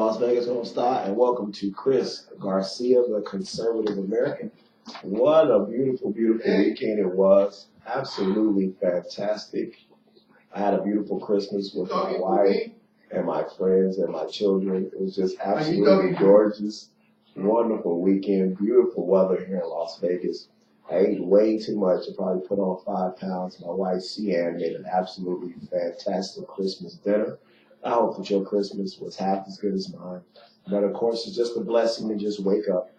Las Vegas home star, and welcome to Chris Garcia, the conservative American. What a beautiful, beautiful weekend it was. Absolutely fantastic. I had a beautiful Christmas with my wife and my friends and my children. It was just absolutely gorgeous. Wonderful weekend, beautiful weather here in Las Vegas. I ate way too much. I probably put on 5 pounds. My wife, Cian, made an absolutely fantastic Christmas dinner. I hope that your Christmas was half as good as mine. But of course, it's just a blessing to just wake up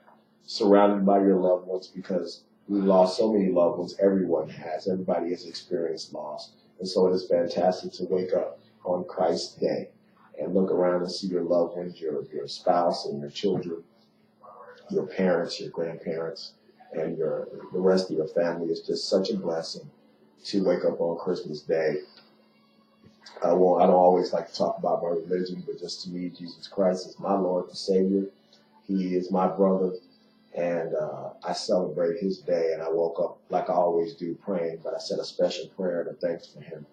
surrounded by your loved ones, because we lost so many loved ones. Everyone has. Everybody has experienced loss. And so it is fantastic to wake up on Christ's Day and look around and see your loved ones, your spouse and your children, your parents, your grandparents, and the rest of your family. It's just such a blessing to wake up on Christmas Day. I don't always like to talk about my religion, but just to me, Jesus Christ is my Lord and Savior. He is my brother, and I celebrate his day. And I woke up like I always do, praying, but I said a special prayer of thanks for him,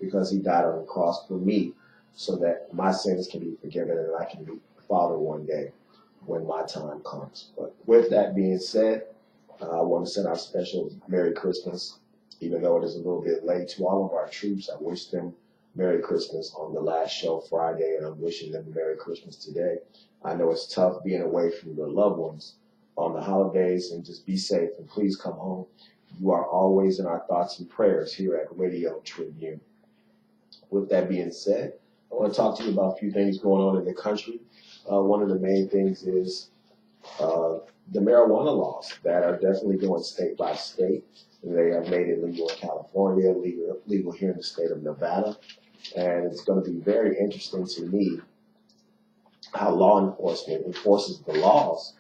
because he died on the cross for me so that my sins can be forgiven and I can be Father one day when my time comes. But with that being said, I want to send our special Merry Christmas, even though it is a little bit late, to all of our troops. I wish them Merry Christmas on the last show Friday, and I'm wishing them Merry Christmas today. I know it's tough being away from your loved ones on the holidays, and just be safe and please come home. You are always in our thoughts and prayers here at Radio Tribune. With that being said, I want to talk to you about a few things going on in the country. One of the main things is the marijuana laws that are definitely going state by state. They have made it legal in California, legal here in the state of Nevada. And it's going to be very interesting to me how law enforcement enforces the laws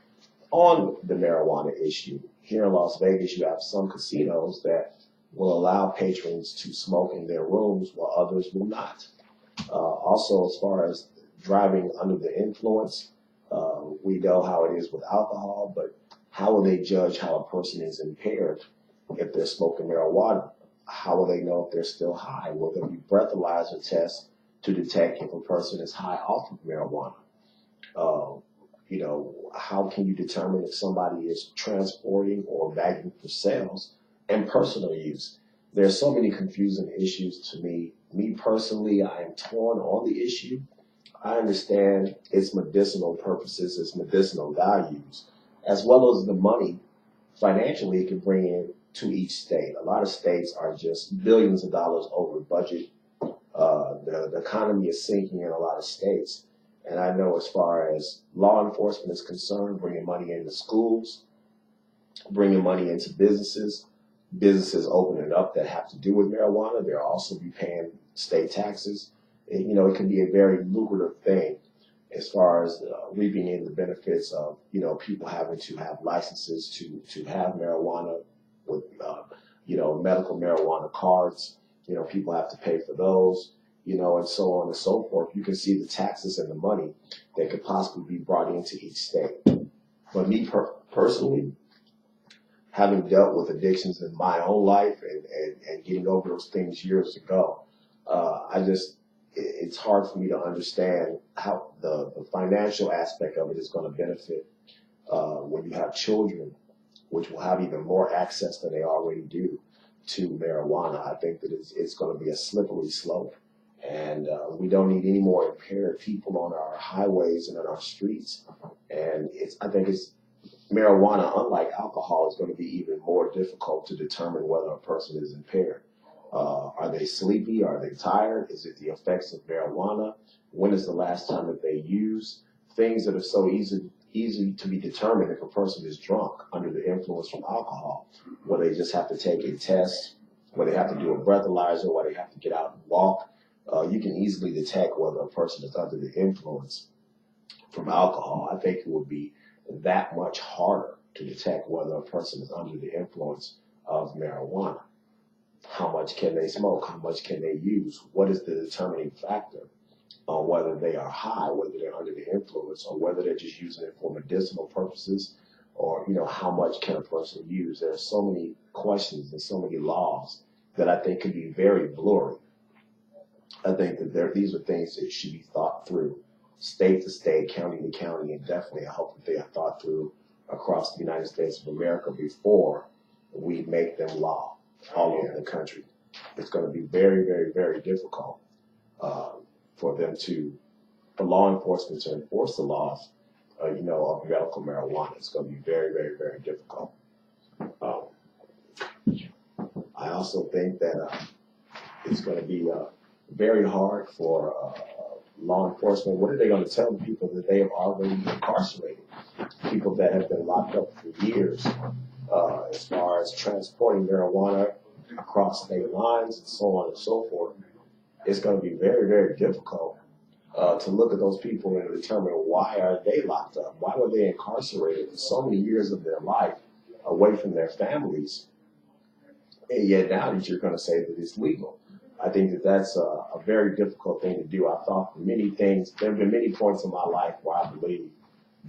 on the marijuana issue. Here in Las Vegas, you have some casinos that will allow patrons to smoke in their rooms while others will not. Also, as far as driving under the influence, we know how it is with alcohol, but how will they judge how a person is impaired if they're smoking marijuana? How will they know if they're still high? Will there be breathalyzer tests to detect if a person is high off of marijuana? How can you determine if somebody is transporting or bagging for sales and personal use? There's so many confusing issues to me. Me personally, I am torn on the issue. I understand its medicinal purposes, its medicinal values, as well as the money financially it can bring in to each state. A lot of states are just billions of dollars over budget. The economy is sinking in a lot of states. And I know as far as law enforcement is concerned, bringing money into schools, bringing money into businesses opening up that have to do with marijuana, they'll also be paying state taxes. It can be a very lucrative thing as far as reaping in the benefits of, people having to have licenses to have marijuana with, medical marijuana cards. People have to pay for those, and so on and so forth. You can see the taxes and the money that could possibly be brought into each state. But me personally, having dealt with addictions in my own life and getting over those things years ago, it's hard for me to understand how the financial aspect of it is going to benefit when you have children, which will have even more access than they already do to marijuana. I think that it's going to be a slippery slope, and we don't need any more impaired people on our highways and on our streets. And I think marijuana, unlike alcohol, is going to be even more difficult to determine whether a person is impaired. Are they sleepy? Are they tired? Is it the effects of marijuana? When is the last time that they use? Things that are so easy to be determined if a person is drunk under the influence from alcohol, where they just have to take a test, where they have to do a breathalyzer, where they have to get out and walk. You can easily detect whether a person is under the influence from alcohol. I think it would be that much harder to detect whether a person is under the influence of marijuana. How much can they smoke? How much can they use? What is the determining factor on whether they are high, whether they're under the influence, or whether they're just using it for medicinal purposes, or, how much can a person use? There are so many questions and so many laws that I think could be very blurry. I think that these are things that should be thought through state to state, county to county, and definitely I hope that they are thought through across the United States of America before we make them law all over the country. It's going to be very, very, very difficult uh, for them for law enforcement to enforce the laws, of medical marijuana. It's going to be very, very, very difficult. Um, I also think that it's going to be very hard for law enforcement. What are they going to tell the people that they have already incarcerated? People that have been locked up for years, as far as transporting marijuana across state lines and so on and so forth. It's going to be very, very difficult to look at those people and determine why are they locked up? Why were they incarcerated for so many years of their life away from their families? And yet now that you're going to say that it's legal. I think that that's a very difficult thing to do. I thought for many things, there have been many points in my life where I believe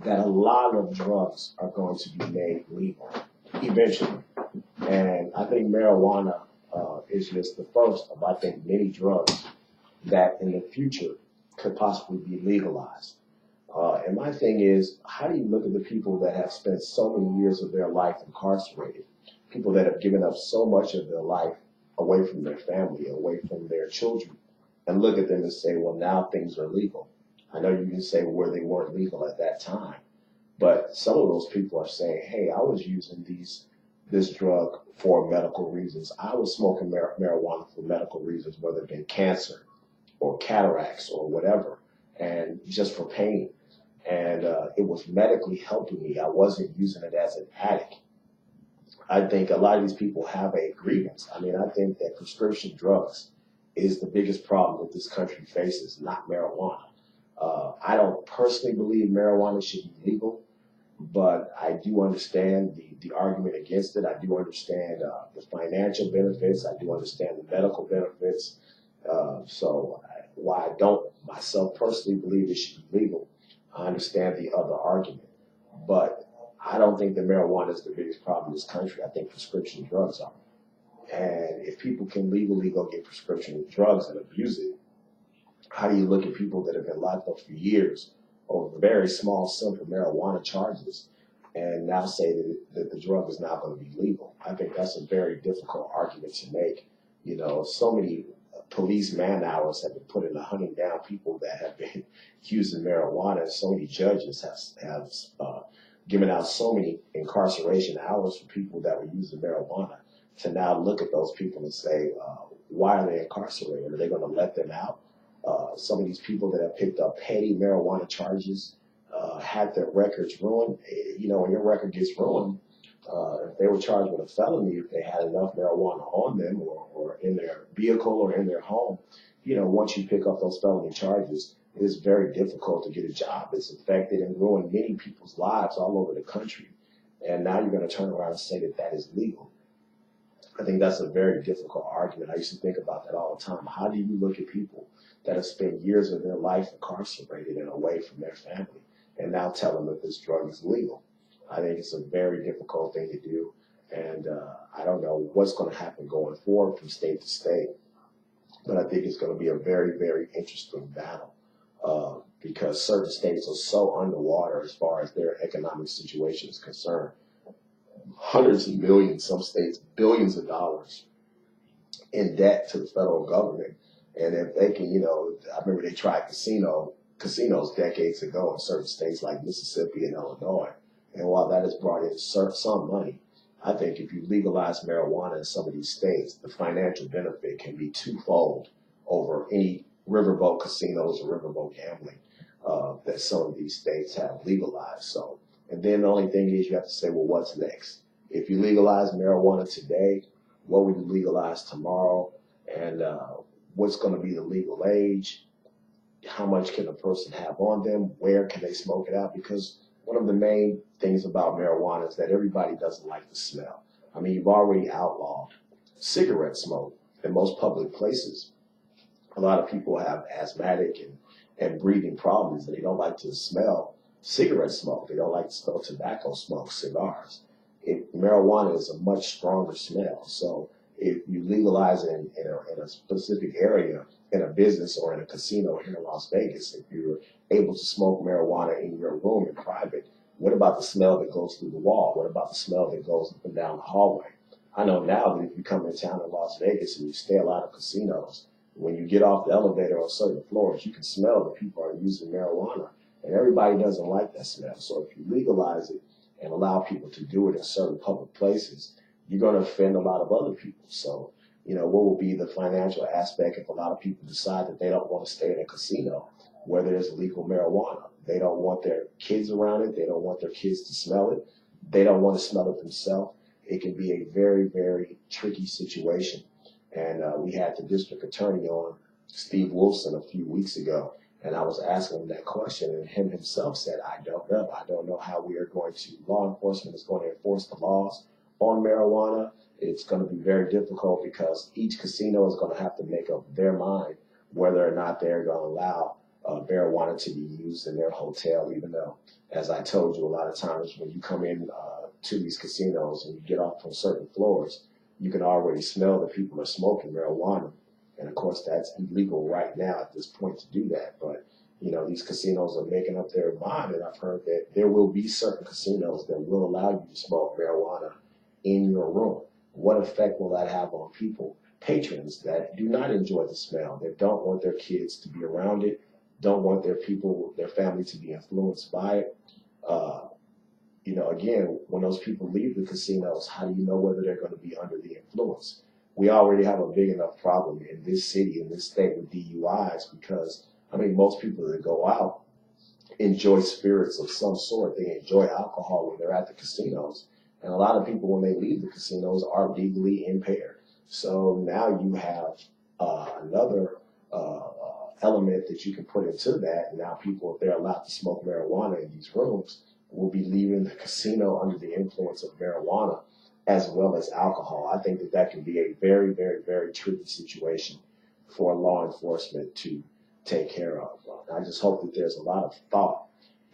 that a lot of drugs are going to be made legal eventually. And I think marijuana is just the first of, I think, many drugs that in the future could possibly be legalized. And my thing is, how do you look at the people that have spent so many years of their life incarcerated, people that have given up so much of their life away from their family, away from their children, and look at them and say, well, now things are legal. I know you can say where they weren't legal at that time, but some of those people are saying, hey, I was using this drug for medical reasons. I was smoking marijuana for medical reasons, whether it be cancer or cataracts or whatever, and just for pain. And it was medically helping me. I wasn't using it as an addict. I think a lot of these people have a grievance. I mean, I think that prescription drugs is the biggest problem that this country faces, not marijuana. I don't personally believe marijuana should be legal, but I do understand the argument against it. I do understand the financial benefits. I do understand the medical benefits. So while I don't myself personally believe it should be legal, I understand the other argument. But I don't think that marijuana is the biggest problem in this country. I think prescription drugs are. And if people can legally go get prescription drugs and abuse it, how do you look at people that have been locked up for years over very small, simple marijuana charges and now say that the drug is now going to be legal? I think that's a very difficult argument to make. So many police man hours have been put into hunting down people that have been using marijuana. So many judges have given out so many incarceration hours for people that were using marijuana, to now look at those people and say, why are they incarcerated? Are they going to let them out? Some of these people that have picked up petty marijuana charges had their records ruined. When your record gets ruined, if they were charged with a felony, if they had enough marijuana on them or in their vehicle or in their home, once you pick up those felony charges, it is very difficult to get a job. It's affected and ruined many people's lives all over the country. And now you're going to turn around and say that that is legal. I think that's a very difficult argument. I used to think about that all the time. How do you look at people that have spent years of their life incarcerated and away from their family and now tell them that this drug is legal? I think it's a very difficult thing to do. And I don't know what's going to happen going forward from state to state. But I think it's going to be a very, very interesting battle because certain states are so underwater as far as their economic situation is concerned. Hundreds of millions, some states, billions of dollars in debt to the federal government. And if they can, I remember they tried casinos decades ago in certain states like Mississippi and Illinois. And while that has brought in some money, I think if you legalize marijuana in some of these states, the financial benefit can be twofold over any riverboat casinos or riverboat gambling that some of these states have legalized. So, and then the only thing is you have to say, well, what's next? If you legalize marijuana today, what would you legalize tomorrow? And what's going to be the legal age? How much can a person have on them? Where can they smoke it out? Because one of the main things about marijuana is that everybody doesn't like the smell. I mean, you've already outlawed cigarette smoke in most public places. A lot of people have asthmatic and breathing problems, and they don't like to smell cigarette smoke. They don't like to smell tobacco smoke, cigars. Marijuana is a much stronger smell. So if you legalize it in a specific area in a business or in a casino here in Las Vegas, if you're able to smoke marijuana in your room in private, what about the smell that goes through the wall? What about the smell that goes up and down the hallway? I know now that if you come in town in Las Vegas and you stay a lot of casinos, when you get off the elevator on certain floors, you can smell that people are using marijuana, and everybody doesn't like that smell. So if you legalize it and allow people to do it in certain public places, you're going to offend a lot of other people. So, what will be the financial aspect if a lot of people decide that they don't want to stay in a casino where there's legal marijuana? They don't want their kids around it. They don't want their kids to smell it. They don't want to smell it themselves. It can be a very, very tricky situation. And we had the district attorney on, Steve Wilson, a few weeks ago, and I was asking him that question, and him himself said, I don't know. I don't know how we are going to, law enforcement is going to enforce the laws on marijuana. It's going to be very difficult because each casino is going to have to make up their mind whether or not they're going to allow marijuana to be used in their hotel, even though, as I told you, a lot of times when you come in to these casinos and you get off on certain floors, you can already smell that people are smoking marijuana. And of course, that's illegal right now at this point to do that. But, these casinos are making up their mind. And I've heard that there will be certain casinos that will allow you to smoke marijuana in your room. What effect will that have on people, patrons that do not enjoy the smell, that don't want their kids to be around it, don't want their family to be influenced by it? Again, when those people leave the casinos, how do you know whether they're going to be under the influence? We already have a big enough problem in this city, in this state, with DUIs because, most people that go out enjoy spirits of some sort. They enjoy alcohol when they're at the casinos. And a lot of people, when they leave the casinos, are legally impaired. So now you have another element that you can put into that. Now people, if they're allowed to smoke marijuana in these rooms, will be leaving the casino under the influence of marijuana as well as alcohol. I think that can be a very, very, very tricky situation for law enforcement to take care of. I just hope that there's a lot of thought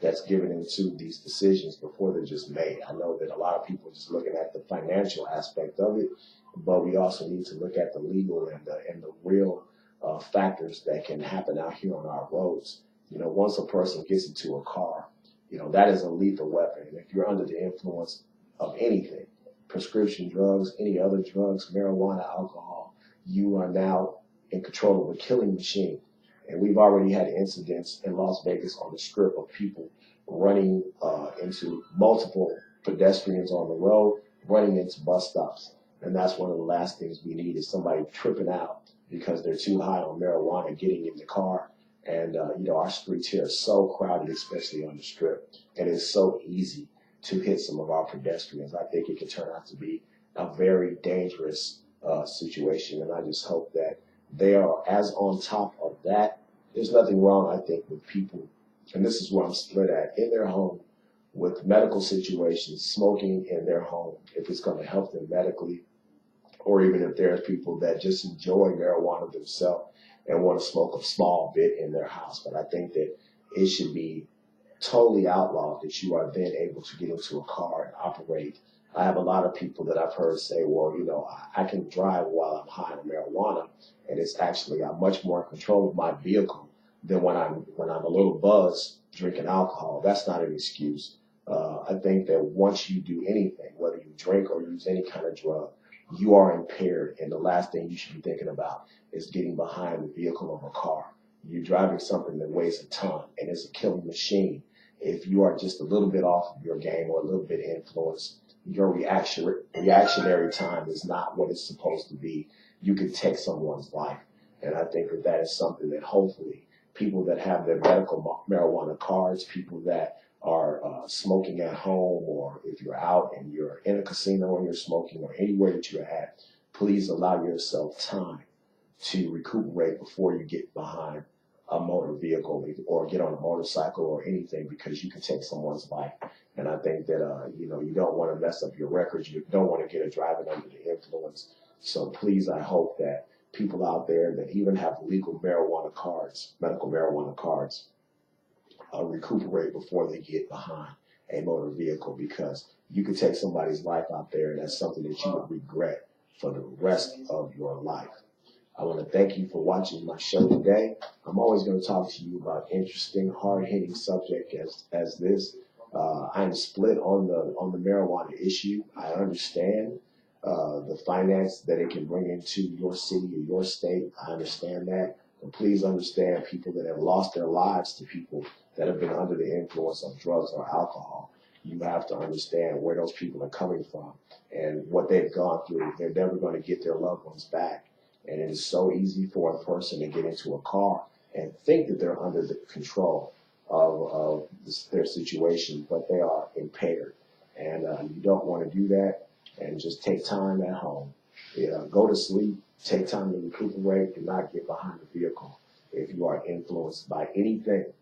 that's given into these decisions before they're just made. I know that a lot of people are just looking at the financial aspect of it, but we also need to look at the legal and the real factors that can happen out here on our roads. Once a person gets into a car, that is a lethal weapon. And if you're under the influence of anything, prescription drugs, any other drugs, marijuana, alcohol, you are now in control of a killing machine. And we've already had incidents in Las Vegas on the Strip of people running into multiple pedestrians on the road, running into bus stops. And that's one of the last things we need is somebody tripping out because they're too high on marijuana, getting in the car. And, our streets here are so crowded, especially on the Strip. And it's so easy to hit some of our pedestrians. I think it could turn out to be a very dangerous situation. And I just hope that they are as on top of that. There's nothing wrong, I think, with people, and this is where I'm split at, in their home with medical situations, smoking in their home, if it's going to help them medically, or even if there's people that just enjoy marijuana themselves and want to smoke a small bit in their house. But I think that it should be totally outlawed that you are then able to get into a car and operate. I have a lot of people that I've heard say, well, I can drive while I'm high on marijuana, and it's actually I'm much more in control of my vehicle than when I'm a little buzzed drinking alcohol. That's not an excuse. I think that once you do anything, whether you drink or use any kind of drug, you are impaired, and the last thing you should be thinking about is getting behind the vehicle of a car. You're driving something that weighs a ton and is a killing machine. If you are just a little bit off of your game or a little bit influenced, your reactionary time is not what it's supposed to be. You can take someone's life. And I think that is something that hopefully people that have their medical marijuana cards, people that are smoking at home, or if you're out and you're in a casino and you're smoking, or anywhere that you're at, please allow yourself time to recuperate before you get behind a motor vehicle or get on a motorcycle or anything, because you can take someone's life. And I think that, you don't want to mess up your records. You don't want to get a driving under the influence. So please, I hope that people out there that even have legal marijuana cards, medical marijuana cards, recuperate before they get behind a motor vehicle, because you could take somebody's life out there, and that's something that you would regret for the rest of your life. I want to thank you for watching my show today. I'm always going to talk to you about interesting, hard-hitting subject as this. I'm split on the marijuana issue. I understand the finance that it can bring into your city or your state. I understand that. But please understand people that have lost their lives to people that have been under the influence of drugs or alcohol. You have to understand where those people are coming from and what they've gone through. They're never going to get their loved ones back. And it is so easy for a person to get into a car and think that they're under the control of their situation, but they are impaired. And you don't want to do that. And just take time at home. Go to sleep. Take time to recuperate. Do not get behind the vehicle if you are influenced by anything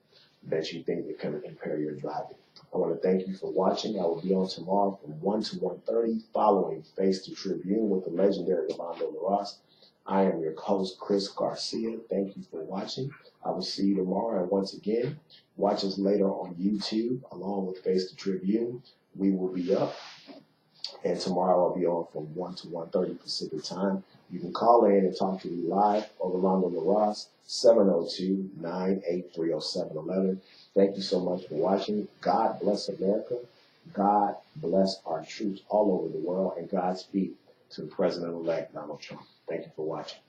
that you think that can impair your driving. I want to thank you for watching. I will be on tomorrow from 1 to 1:30 following Face the Tribune with the legendary Rolando LaRosse. I am your host, Chris Garcia. Thank you for watching. I will see you tomorrow. And once again, watch us later on YouTube along with Face the Tribune. We will be up. And tomorrow I'll be on from 1 to 1:30 Pacific time. You can call in and talk to me live or Rolando LaRosse, 702-983-0711. Thank you so much for watching. God bless America. God bless our troops all over the world. And Godspeed to the President-elect Donald Trump. Thank you for watching.